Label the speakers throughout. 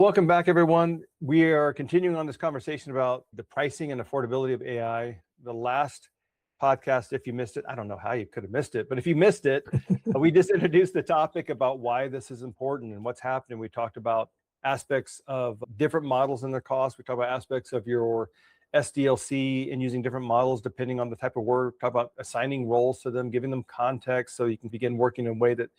Speaker 1: Welcome back, everyone. We are continuing on this conversation about the pricing and affordability of AI. The last podcast, if you missed it, I don't know how you could have missed it, but if you missed it, we just introduced the topic about why this is important and what's happening. We talked about aspects of different models and their costs. We talked about aspects of your SDLC and using different models depending on the type of work. Talk about assigning roles to them, giving them context so you can begin working in a way that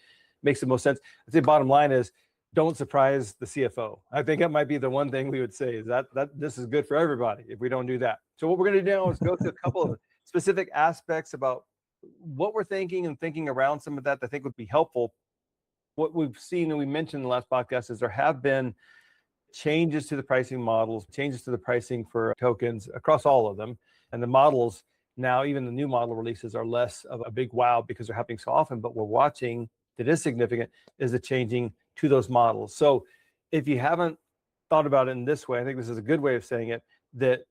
Speaker 1: makes the most sense. I'd say bottom line is, don't surprise the CFO. I think that might be the one thing we would say is that this is good for everybody if we don't do that. So what we're going to do now is go through a couple of specific aspects about what we're thinking and thinking around some of that I think would be helpful. What we've seen and we mentioned in the last podcast is there have been changes to the pricing models, changes to the pricing for tokens across all of them. And the models now, even the new model releases are less of a big wow because they're happening so often, but we're watching that is significant is the changing to those models. So if you haven't thought about it in this way, I think this is a good way of saying it, that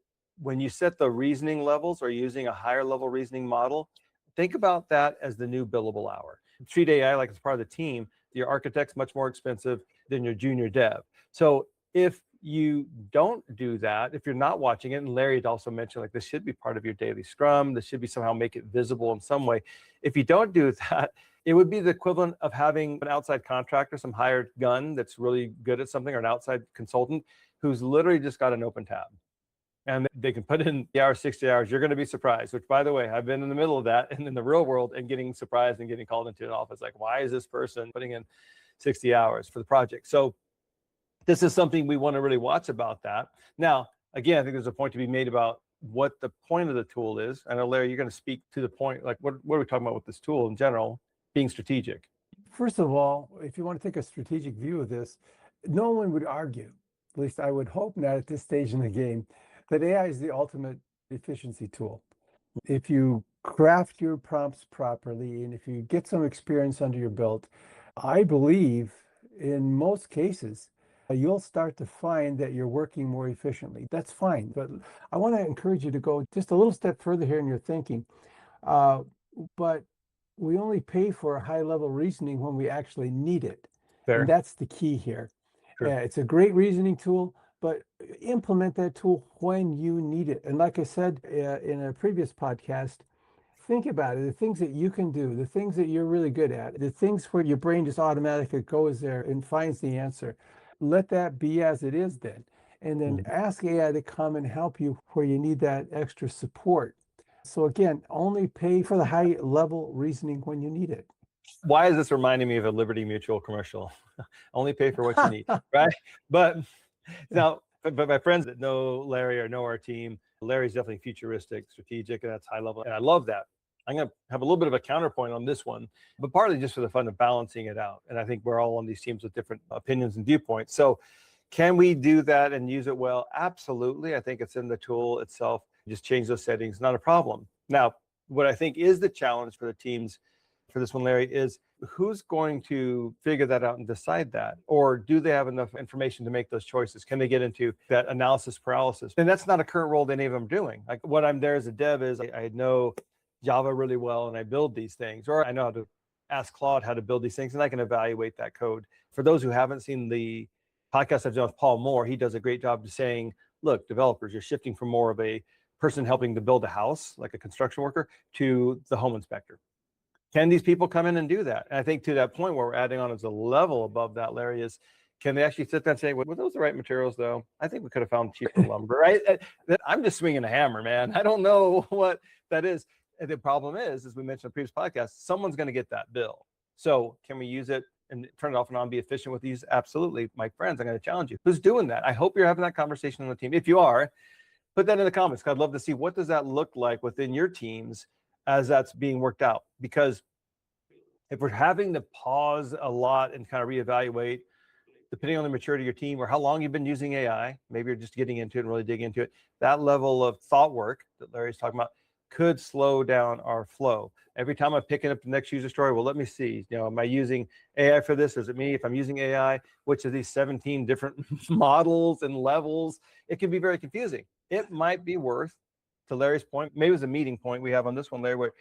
Speaker 1: when you set the reasoning levels or using a higher level reasoning model, think about that as the new billable hour. Treat AI like it's part of the team. Your architect's much more expensive than your junior dev. So if you don't do that, if you're not watching it, and Larry had also mentioned like this should be part of your daily scrum, this should be somehow make it visible in some way. If you don't do that, it would be the equivalent of having an outside contractor, some hired gun that's really good at something, or an outside consultant who's literally just got an open tab. And they can put in the hour, 60 hours. You're going to be surprised, which, by the way, I've been in the middle of that and in the real world and getting surprised and getting called into an office. Like, why is this person putting in 60 hours for the project? So this is something we want to really watch about that. Now, again, I think there's a point to be made about what the point of the tool is. I know, Larry, you're going to speak to the point, like what are we talking about with this tool in general? Being strategic.
Speaker 2: First of all, if you want to take a strategic view of this, no one would argue, at least I would hope not at this stage in the game, that AI is the ultimate efficiency tool. If you craft your prompts properly and if you get some experience under your belt, I believe in most cases, you'll start to find that you're working more efficiently. That's fine, but I want to encourage you to go just a little step further here in your thinking. But we only pay for high-level reasoning when we actually need it.
Speaker 1: Fair.
Speaker 2: And that's the key here.
Speaker 1: Sure.
Speaker 2: It's a great reasoning tool, but implement that tool when you need it. And like I said in a previous podcast, think about it, the things that you can do, the things that you're really good at, the things where your brain just automatically goes there and finds the answer. Let that be as it is then. And then ask AI to come and help you where you need that extra support. So again, only pay for the high level reasoning when you need it.
Speaker 1: Why is this reminding me of a Liberty Mutual commercial? Only pay for what you need, right? But now, but my friends that know Larry or know our team, Larry's definitely futuristic, strategic, and that's high level. And I love that. I'm going to have a little bit of a counterpoint on this one, but partly just for the fun of balancing it out. And I think we're all on these teams with different opinions and viewpoints. So can we do that and use it well? Absolutely. I think it's in the tool itself. Just change those settings, not a problem. Now, what I think is the challenge for the teams for this one, Larry, is who's going to figure that out and decide that? Or do they have enough information to make those choices? Can they get into that analysis paralysis? And that's not a current role that any of them are doing. Like what I'm there as a dev is I know Java really well and I build these things, or I know how to ask Claude how to build these things and I can evaluate that code. For those who haven't seen the podcast I've done with Paul Moore, he does a great job of saying, look, developers, you're shifting from more of a person helping to build a house, like a construction worker, to the home inspector. Can these people come in and do that? And I think to that point where we're adding on as a level above that, Larry, is can they actually sit there and say, were those the right materials, though? I think we could have found cheaper lumber, right? I'm just swinging a hammer, man. I don't know what that is. And the problem is, as we mentioned in the previous podcast, someone's going to get that bill. So can we use it and turn it off and on, be efficient with these? Absolutely. My friends, I'm going to challenge you. Who's doing that? I hope you're having that conversation on the team. If you are, put that in the comments. I'd love to see what does that look like within your teams as that's being worked out. Because if we're having to pause a lot and kind of reevaluate, depending on the maturity of your team or how long you've been using AI, maybe you're just getting into it and really digging into it, that level of thought work that Larry's talking about could slow down our flow. Every time I'm picking up the next user story, well, let me see, am I using AI for this? Is it me? If I'm using AI, which of these 17 different models and levels, it can be very confusing. It might be worth, to Larry's point, maybe it was a meeting point we have on this one, Larry, where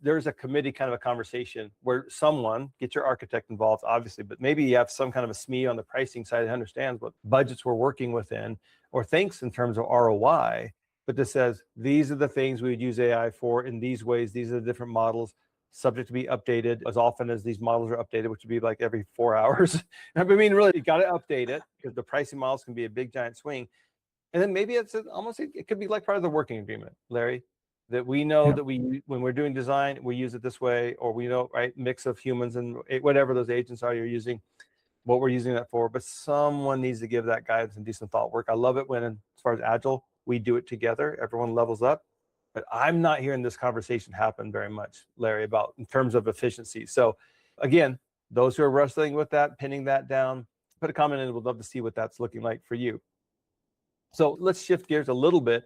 Speaker 1: there's a committee kind of a conversation where someone, get your architect involved, obviously, but maybe you have some kind of a SME on the pricing side that understands what budgets we're working within or thinks in terms of ROI, but that says, these are the things we would use AI for in these ways. These are the different models subject to be updated as often as these models are updated, which would be like every 4 hours. I mean, really, you got to update it because the pricing models can be a big giant swing. And then maybe it's almost, it could be like part of the working agreement, Larry, that we know that when we're doing design, we use it this way, or we know, right, mix of humans and whatever those agents are you're using, what we're using that for. But someone needs to give that guidance and do some thought work. I love it when, as far as Agile, we do it together. Everyone levels up. But I'm not hearing this conversation happen very much, Larry, about in terms of efficiency. So again, those who are wrestling with that, pinning that down, put a comment in. We'd love to see what that's looking like for you. So let's shift gears a little bit.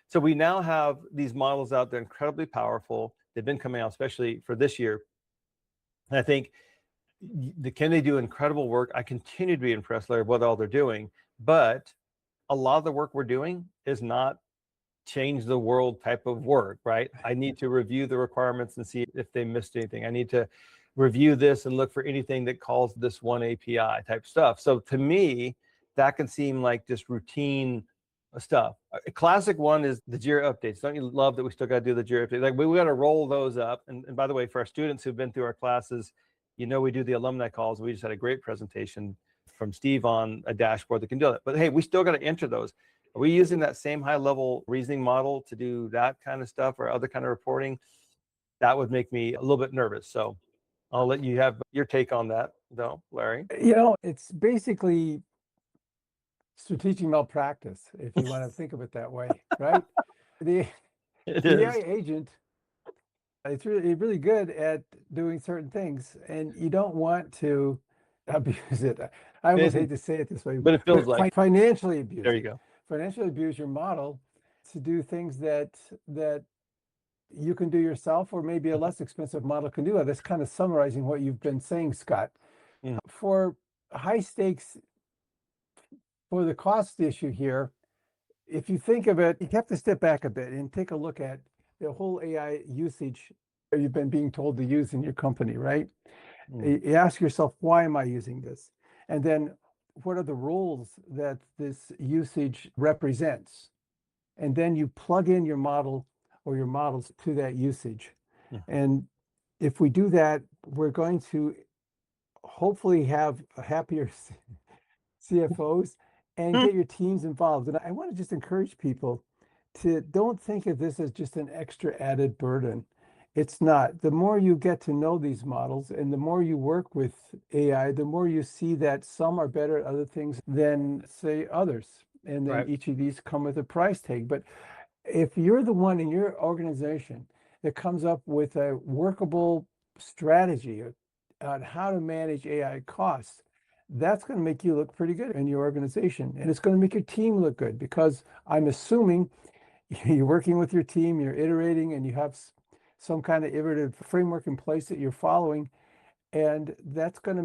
Speaker 1: So we now have these models out there, incredibly powerful. They've been coming out, especially for this year. And I think can they do incredible work? I continue to be impressed, Larry, with what all they're doing. But a lot of the work we're doing is not change the world type of work, right? I need to review the requirements and see if they missed anything. I need to review this and look for anything that calls this one API type stuff. So to me, that can seem like just routine stuff. A classic one is the Jira updates. Don't you love that we still got to do the Jira updates? Like we got to roll those up. And by the way, for our students who've been through our classes, we do the alumni calls. We just had a great presentation from Steve on a dashboard that can do that. But hey, we still got to enter those. Are we using that same high level reasoning model to do that kind of stuff or other kind of reporting? That would make me a little bit nervous. So I'll let you have your take on that, though, Larry.
Speaker 2: It's basically strategic malpractice, if you want to think of it that way, right? The AI agent, it's really good at doing certain things, and you don't want to abuse it. I almost hate to say it this way,
Speaker 1: but it feels like
Speaker 2: financially abuse.
Speaker 1: There you go.
Speaker 2: Financially abuse your model to do things that you can do yourself, or maybe a less expensive model can do. That's kind of summarizing what you've been saying, Scott. For high stakes, for the cost issue here, if you think of it, you have to step back a bit and take a look at the whole AI usage that you've been being told to use in your company, right? You ask yourself, why am I using this? And then what are the roles that this usage represents? And then you plug in your model or your models to that usage. And if we do that, we're going to hopefully have happier CFOs and get your teams involved. And I want to just encourage people to don't think of this as just an extra added burden. It's not. The more you get to know these models and the more you work with AI, the more you see that some are better at other things than, say, others. And then each of these come with a price tag. But if you're the one in your organization that comes up with a workable strategy on how to manage AI costs, that's going to make you look pretty good in your organization. And it's going to make your team look good, because I'm assuming you're working with your team, you're iterating, and you have some kind of iterative framework in place that you're following. And that's going to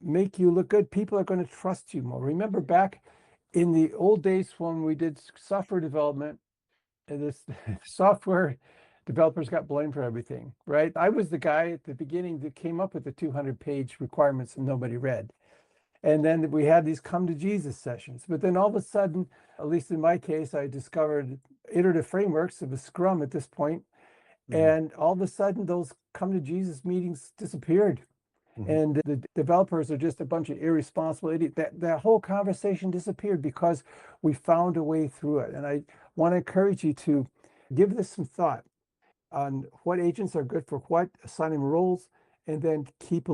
Speaker 2: make you look good. People are going to trust you more. Remember back in the old days when we did software development, and this software developers got blamed for everything, right? I was the guy at the beginning that came up with the 200-page requirements that nobody read. And then we had these come to Jesus sessions. But then all of a sudden, at least in my case, I discovered iterative frameworks of a Scrum at this point. And all of a sudden, those come to Jesus meetings disappeared. And the developers are just a bunch of irresponsible idiots. That whole conversation disappeared because we found a way through it. And I want to encourage you to give this some thought on what agents are good for what, assign them roles, and then keep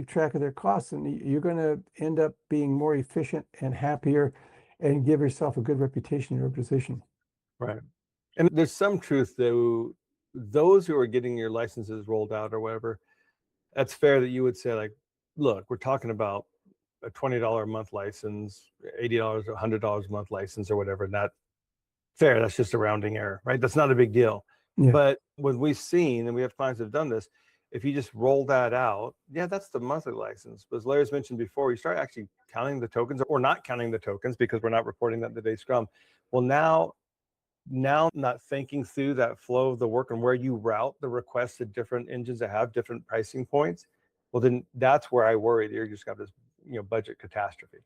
Speaker 2: track of their costs. And you're going to end up being more efficient and happier and give yourself a good reputation in your position.
Speaker 1: Right. And there's some truth, though, those who are getting your licenses rolled out or whatever, that's fair that you would say, like, look, we're talking about a $20 a month license, $80, $100 a month license or whatever. And that fair, that's just a rounding error, right? That's not a big deal. But when we've seen, and we have clients that have done this, if you just roll that out, that's the monthly license. But as Larry's mentioned before, you start actually counting the tokens or not counting the tokens because we're not reporting that in the base Scrum. Well, now now not thinking through that flow of the work and where you route the requests to different engines that have different pricing points, well, then that's where I worry that you're just got this, budget catastrophe.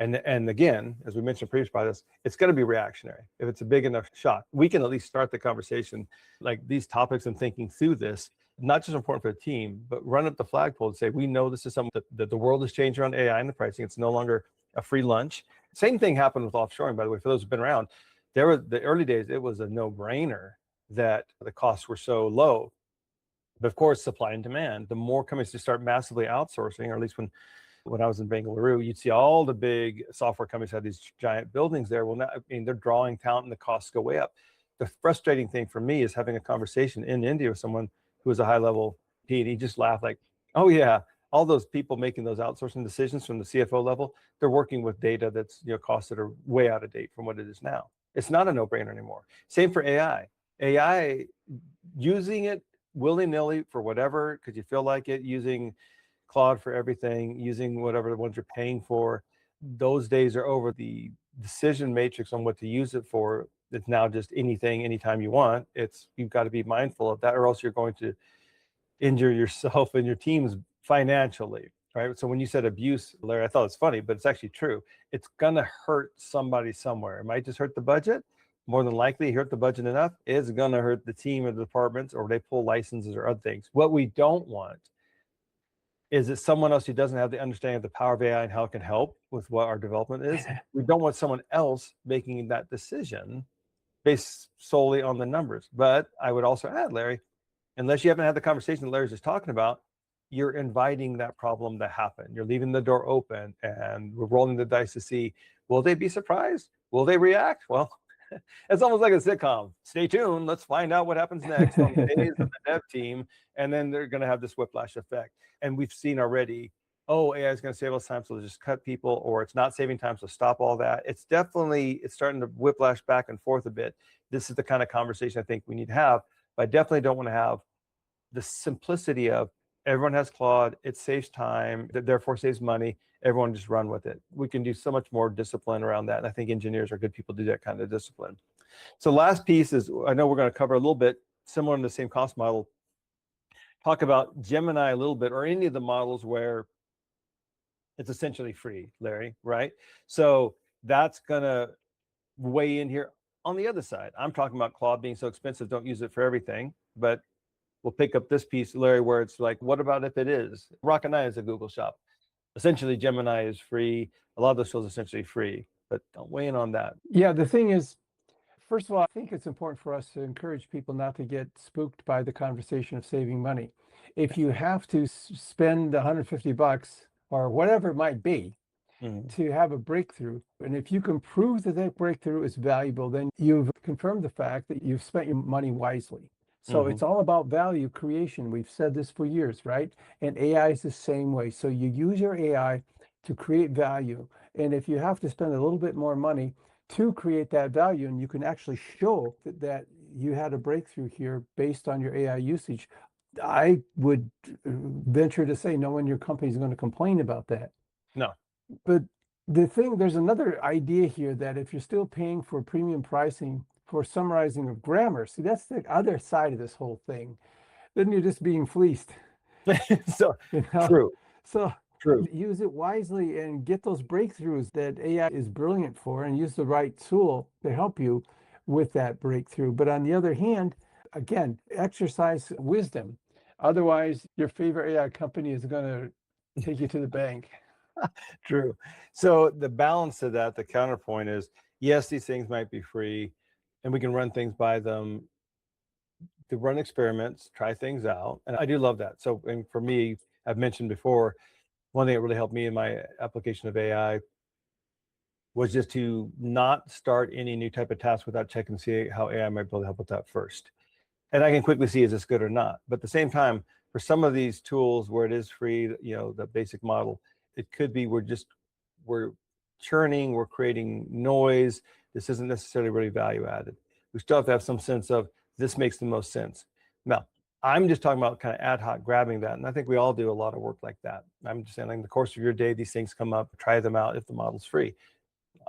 Speaker 1: And again, as we mentioned previous by this, it's going to be reactionary. If it's a big enough shock, we can at least start the conversation, like these topics and thinking through this, not just important for the team, but run up the flagpole and say, we know this is something that the world has changed around AI and the pricing. It's no longer a free lunch. Same thing happened with offshoring, by the way, for those who've been around. There were the early days, it was a no-brainer that the costs were so low. But of course, supply and demand, the more companies to start massively outsourcing, or at least when I was in Bengaluru, you'd see all the big software companies had these giant buildings there. Well, now, they're drawing talent and the costs go way up. The frustrating thing for me is having a conversation in India with someone who was a high level P, and he just laughed like, oh yeah, all those people making those outsourcing decisions from the CFO level, they're working with data that's, costs that are way out of date from what it is now. It's not a no-brainer anymore. Same for AI. AI, using it willy-nilly for whatever, because you feel like it, using Claude for everything, using whatever the ones you're paying for, those days are over. The decision matrix on what to use it for, it's now just anything, anytime you want. You've got to be mindful of that, or else you're going to injure yourself and your teams financially, right? So when you said abuse, Larry, I thought it's funny, but it's actually true. It's gonna hurt somebody somewhere. It might just hurt the budget. More than likely, hurt the budget enough, it's gonna hurt the team or the departments, or they pull licenses or other things. What we don't want is that someone else who doesn't have the understanding of the power of AI and how it can help with what our development is. We don't want someone else making that decision based solely on the numbers. But I would also add, Larry, unless you haven't had the conversation that Larry's just talking about, you're inviting that problem to happen. You're leaving the door open, and we're rolling the dice to see, will they be surprised? Will they react? Well, it's almost like a sitcom. Stay tuned. Let's find out what happens next on the days of the dev team. And then they're going to have this whiplash effect. And we've seen already, oh, AI is going to save us time, so let's just cut people, or it's not saving time, so stop all that. It's starting to whiplash back and forth a bit. This is the kind of conversation I think we need to have. But I definitely don't want to have the simplicity of everyone has Claude, it saves time, therefore saves money, everyone just run with it. We can do so much more discipline around that. And I think engineers are good people to do that kind of discipline. So last piece is, I know we're going to cover a little bit similar in the same cost model, talk about Gemini a little bit, or any of the models where it's essentially free, Larry, right? So that's going to weigh in here. On the other side, I'm talking about Claude being so expensive, don't use it for everything, but we'll pick up this piece, Larry, where it's like, what about if it is? Rocket Eye is a Google shop. Essentially, Gemini is free. A lot of those tools are essentially free, but don't weigh in on that.
Speaker 2: Yeah, the thing is, first of all, I think it's important for us to encourage people not to get spooked by the conversation of saving money. If you have to spend $150 or whatever it might be to have a breakthrough, and if you can prove that that breakthrough is valuable, then you've confirmed the fact that you've spent your money wisely. So it's all about value creation. We've said this for years, right? And AI is the same way. So you use your AI to create value. And if you have to spend a little bit more money to create that value, and you can actually show that you had a breakthrough here based on your AI usage, I would venture to say no one in your company is going to complain about that.
Speaker 1: No.
Speaker 2: But there's another idea here that if you're still paying for premium pricing for summarizing of grammar, see, that's the other side of this whole thing. Then you're just being fleeced.
Speaker 1: So true.
Speaker 2: So
Speaker 1: true.
Speaker 2: Use it wisely and get those breakthroughs that AI is brilliant for, and use the right tool to help you with that breakthrough. But on the other hand, again, exercise wisdom. Otherwise, your favorite AI company is going to take you to the bank.
Speaker 1: True. So the balance to that, the counterpoint is, yes, these things might be free, and we can run things by them to run experiments, try things out. And I do love that. So, and for me, I've mentioned before, one thing that really helped me in my application of AI was just to not start any new type of task without checking to see how AI might be able to help with that first. And I can quickly see, is this good or not? But at the same time, for some of these tools where it is free, the basic model, it could be we're churning, we're creating noise. This isn't necessarily really value added. We still have to have some sense of this makes the most sense. Now, I'm just talking about kind of ad hoc grabbing that. And I think we all do a lot of work like that. I'm just saying, in the course of your day, these things come up, try them out if the model's free.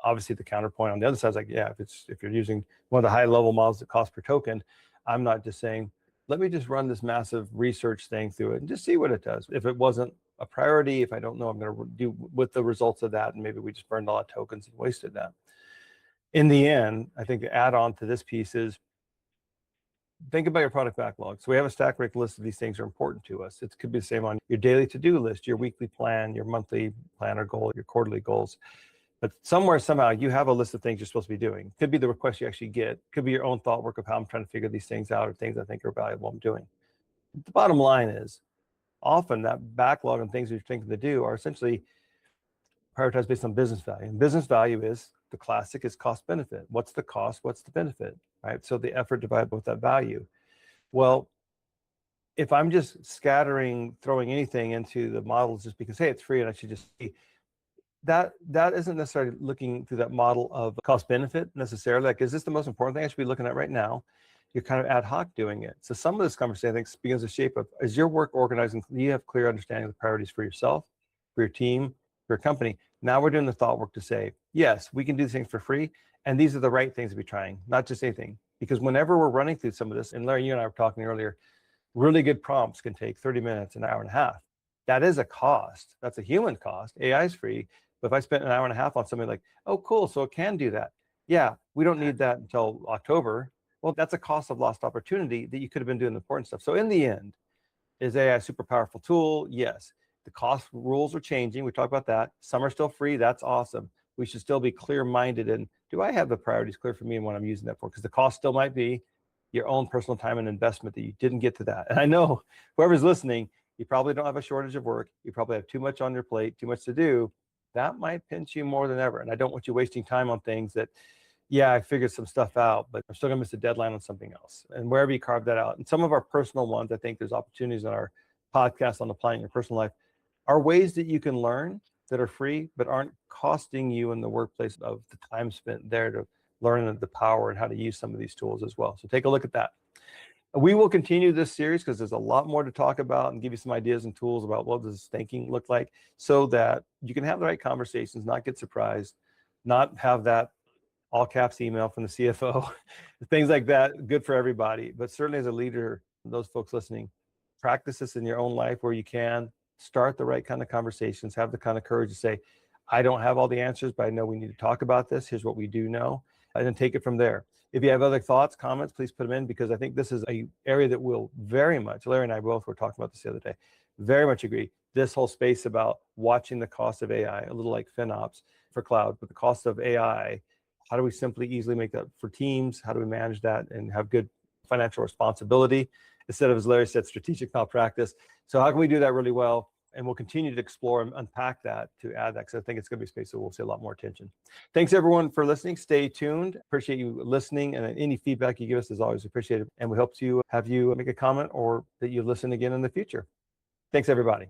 Speaker 1: Obviously, the counterpoint on the other side is like, yeah, if you're using one of the high level models that cost per token, I'm not just saying, let me just run this massive research thing through it and just see what it does. If it wasn't a priority, if I don't know I'm going to do with the results of that, and maybe we just burned a lot of tokens and wasted that. In the end, I think the add on to this piece is think about your product backlog. So we have a stack rank list of these things are important to us. It could be the same on your daily to-do list, your weekly plan, your monthly plan or goal, your quarterly goals. But somewhere, somehow, you have a list of things you're supposed to be doing. Could be the request you actually get. Could be your own thought work of how I'm trying to figure these things out or things I think are valuable I'm doing. The bottom line is, often that backlog and things you're thinking to do are essentially prioritized based on business value. And business value is, the classic is cost benefit. What's the cost? What's the benefit? Right? So the effort divided with that value. Well, if I'm just scattering, throwing anything into the models just because, hey, it's free and I should just see, that isn't necessarily looking through that model of cost benefit necessarily. Like, is this the most important thing I should be looking at right now? You're kind of ad hoc doing it. So some of this conversation, I think, begins to shape of, is your work organizing? You have clear understanding of the priorities for yourself, for your team, for your company. Now we're doing the thought work to say, yes, we can do these things for free. And these are the right things to be trying, not just anything. Because whenever we're running through some of this, and Larry, you and I were talking earlier, really good prompts can take 30 minutes, an hour and a half. That is a cost. That's a human cost. AI is free. But if I spent an hour and a half on something like, oh, cool, so it can do that. Yeah, we don't need that until October. Well, that's a cost of lost opportunity that you could have been doing the important stuff. So in the end, is AI a super powerful tool? Yes. The cost rules are changing. We talked about that. Some are still free. That's awesome. We should still be clear-minded in, do I have the priorities clear for me and what I'm using that for? Because the cost still might be your own personal time and investment that you didn't get to that. And I know whoever's listening, you probably don't have a shortage of work. You probably have too much on your plate, too much to do. That might pinch you more than ever. And I don't want you wasting time on things that, yeah, I figured some stuff out, but I'm still gonna miss a deadline on something else. And wherever you carve that out, and some of our personal ones, I think there's opportunities in our podcast on applying your personal life, are ways that you can learn that are free, but aren't costing you in the workplace of the time spent there to learn the power and how to use some of these tools as well. So take a look at that. We will continue this series because there's a lot more to talk about and give you some ideas and tools about what does thinking look like so that you can have the right conversations, not get surprised, not have that all caps email from the CFO, things like that, good for everybody. But certainly as a leader, those folks listening, practice this in your own life where you can, start the right kind of conversations, have the kind of courage to say, I don't have all the answers, but I know we need to talk about this. Here's what we do know, and then take it from there. If you have other thoughts, comments, please put them in, because I think this is an area that will very much, Larry and I both were talking about this the other day, very much agree. This whole space about watching the cost of AI, a little like FinOps for cloud, but the cost of AI, how do we simply easily make that for teams? How do we manage that and have good financial responsibility instead of, as Larry said, strategic malpractice? So how can we do that really well? And we'll continue to explore and unpack that to add that, because I think it's going to be a space that we'll see a lot more attention. Thanks, everyone, for listening. Stay tuned. Appreciate you listening, and any feedback you give us is always appreciated. And we hope to have you make a comment or that you listen again in the future. Thanks, everybody.